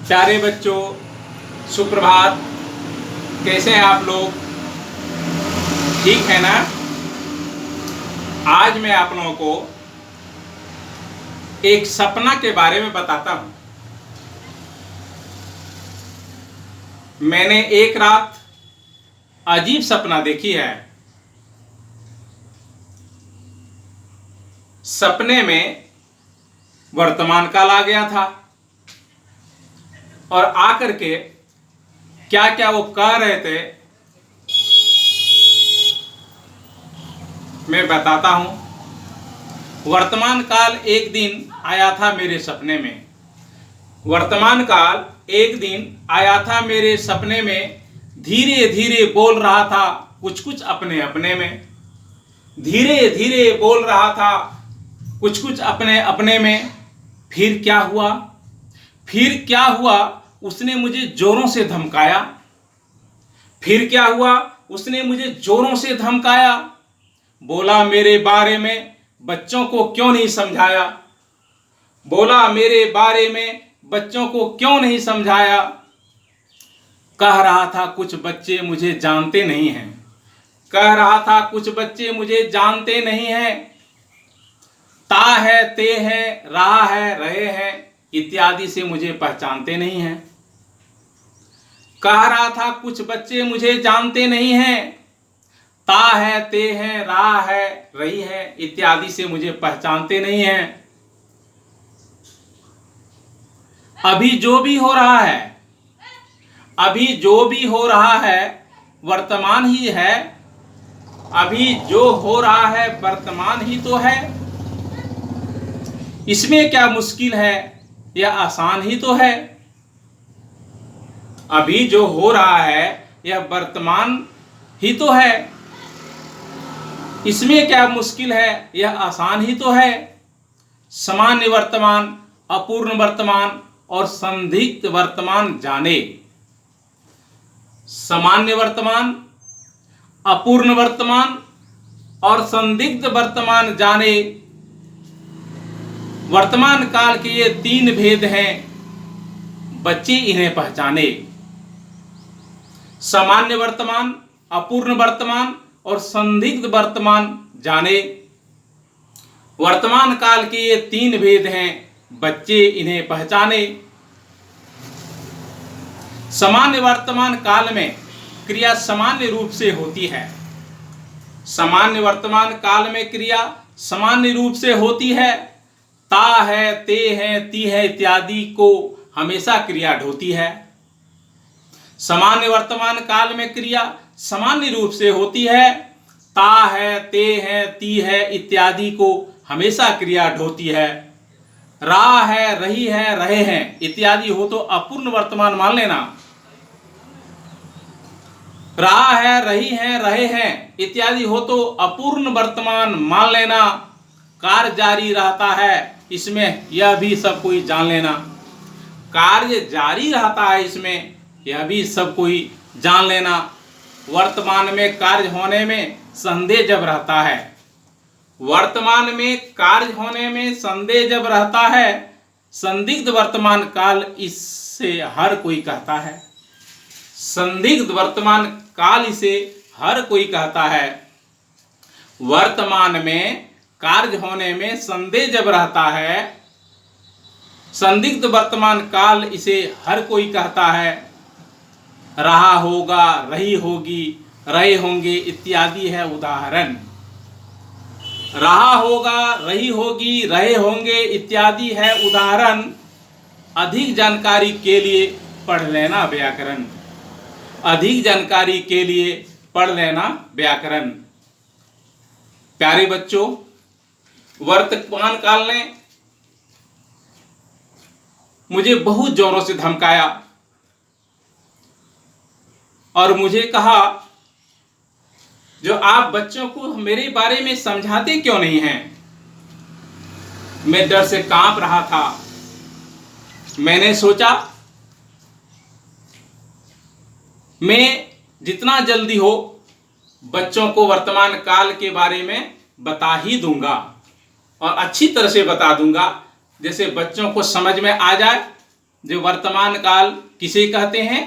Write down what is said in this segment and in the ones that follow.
प्यारे बच्चों, सुप्रभात। कैसे हैं आप लोग? ठीक है ना? आज मैं आप लोगों को एक सपना के बारे में बताता हूं। मैंने एक रात अजीब सपना देखी है। सपने में वर्तमान काल आ गया था और आकर के क्या क्या वो कह रहे थे मैं बताता हूं। वर्तमान काल एक दिन आया था मेरे सपने में। वर्तमान काल एक दिन आया था मेरे सपने में। धीरे धीरे बोल रहा था कुछ कुछ अपने अपने में। धीरे धीरे बोल रहा था कुछ कुछ अपने अपने में। फिर क्या हुआ? फिर क्या हुआ? उसने मुझे जोरों से धमकाया। फिर क्या हुआ? उसने मुझे जोरों से धमकाया। बोला मेरे बारे में बच्चों को क्यों नहीं समझाया? बोला मेरे बारे में बच्चों को क्यों नहीं समझाया? कह रहा था कुछ बच्चे मुझे जानते नहीं हैं। कह रहा था कुछ बच्चे मुझे जानते नहीं हैं। ता है, ते है, रहा है, रहे हैं इत्यादि से मुझे पहचानते नहीं हैं। कह रहा था कुछ बच्चे मुझे जानते नहीं हैं। ता है, ते है, रहा है, रही है इत्यादि से मुझे पहचानते नहीं हैं। अभी जो भी हो रहा है, अभी जो भी हो रहा है वर्तमान ही है। अभी जो हो रहा है वर्तमान ही तो है। इसमें क्या मुश्किल है? यह आसान ही तो है। अभी जो हो रहा है यह वर्तमान ही तो है। इसमें क्या मुश्किल है? यह आसान ही तो है। सामान्य वर्तमान, अपूर्ण वर्तमान और संदिग्ध वर्तमान जाने। सामान्य वर्तमान, अपूर्ण वर्तमान और संदिग्ध वर्तमान जाने। वर्तमान काल के ये तीन भेद हैं, बच्चे इन्हें पहचाने। सामान्य वर्तमान, अपूर्ण वर्तमान और संदिग्ध वर्तमान जाने। वर्तमान काल के ये तीन भेद हैं, बच्चे इन्हें पहचाने। सामान्य वर्तमान काल में क्रिया सामान्य रूप से होती है। सामान्य वर्तमान काल में क्रिया सामान्य रूप से होती है। ता है, ते है, ती है इत्यादि को हमेशा क्रिया ढोती है। सामान्य वर्तमान काल में क्रिया सामान्य रूप से होती है। ता है, ते है, ती है इत्यादि को हमेशा क्रिया ढोती है। रहा है, रही है, रहे हैं इत्यादि हो तो अपूर्ण वर्तमान मान लेना। रहा है, रही है, रहे हैं इत्यादि हो तो अपूर्ण वर्तमान मान लेना। कार्य जारी रहता है इसमें, यह भी सब कोई जान लेना। कार्य जारी रहता है इसमें, यह भी सब कोई जान लेना। वर्तमान में कार्य होने में संदेह जब रहता है, वर्तमान में कार्य होने में संदेह जब रहता है, संदिग्ध वर्तमान काल इससे हर कोई कहता है। संदिग्ध वर्तमान काल इसे हर कोई कहता है। वर्तमान में कार्य होने में संदेह जब रहता है, संदिग्ध वर्तमान काल इसे हर कोई कहता है। रहा होगा, रही होगी, रहे होंगे इत्यादि है उदाहरण। रहा होगा, रही होगी, रहे होंगे इत्यादि है उदाहरण। अधिक जानकारी के लिए पढ़ लेना व्याकरण। अधिक जानकारी के लिए पढ़ लेना व्याकरण। प्यारे बच्चों, वर्तमान काल ने मुझे बहुत जोरों से धमकाया और मुझे कहा जो आप बच्चों को मेरे बारे में समझाते क्यों नहीं हैं? मैं डर से कांप रहा था। मैंने सोचा मैं जितना जल्दी हो बच्चों को वर्तमान काल के बारे में बता ही दूंगा और अच्छी तरह से बता दूंगा, जैसे बच्चों को समझ में आ जाए, जो वर्तमान काल किसे कहते हैं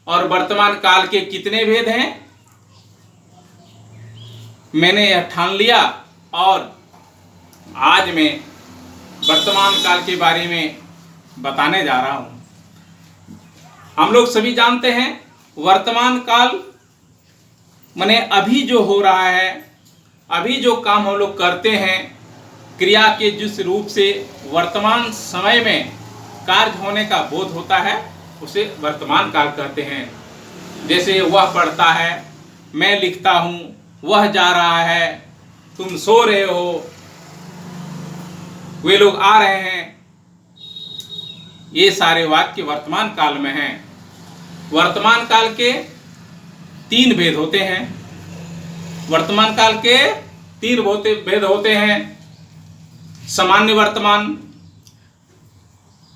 और वर्तमान काल के कितने भेद हैं, मैंने यह ठान लिया और आज मैं वर्तमान काल के बारे में बताने जा रहा हूँ। हम लोग सभी जानते हैं वर्तमान काल माने अभी जो हो रहा है, अभी जो काम हम लोग करते हैं, क्रिया के जिस रूप से वर्तमान समय में कार्य होने का बोध होता है उसे वर्तमान काल कहते हैं। जैसे वह पढ़ता है, मैं लिखता हूँ, वह जा रहा है, तुम सो रहे हो, वे लोग आ रहे हैं, ये सारे वाक्य वर्तमान काल में हैं। वर्तमान काल के 3 भेद होते हैं। वर्तमान काल के 3 भेद होते हैं। सामान्य वर्तमान,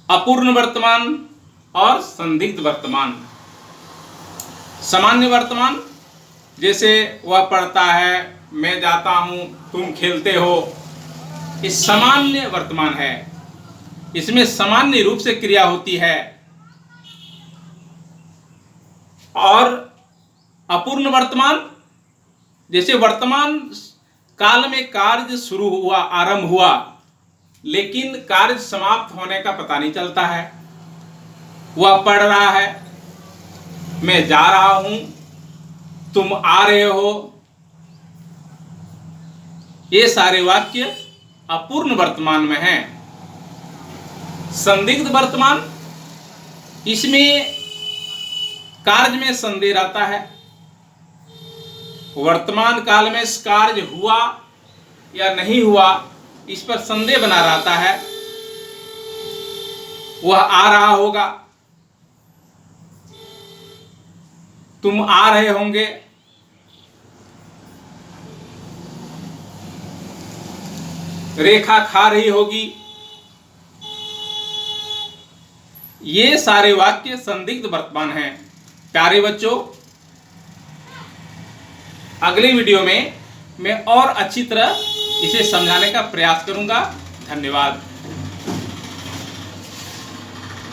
अपूर्ण वर्तमान और संदिग्ध वर्तमान। सामान्य वर्तमान जैसे वह पढ़ता है, मैं जाता हूँ, तुम खेलते हो, ये सामान्य वर्तमान है। इसमें सामान्य रूप से क्रिया होती है। और अपूर्ण वर्तमान जैसे वर्तमान काल में कार्य शुरू हुआ, आरंभ हुआ, लेकिन कार्य समाप्त होने का पता नहीं चलता है। वह पढ़ रहा है, मैं जा रहा हूं, तुम आ रहे हो, ये सारे वाक्य अपूर्ण वर्तमान में हैं। संदिग्ध वर्तमान, इसमें कार्य में संदेह रहता है। वर्तमान काल में कार्य हुआ या नहीं हुआ इस पर संदेह बना रहता है। वह आ रहा होगा, तुम आ रहे होंगे, रेखा खा रही होगी, ये सारे वाक्य संदिग्ध वर्तमान हैं। प्यारे बच्चों, अगली वीडियो में मैं और अच्छी तरह इसे समझाने का प्रयास करूंगा। धन्यवाद।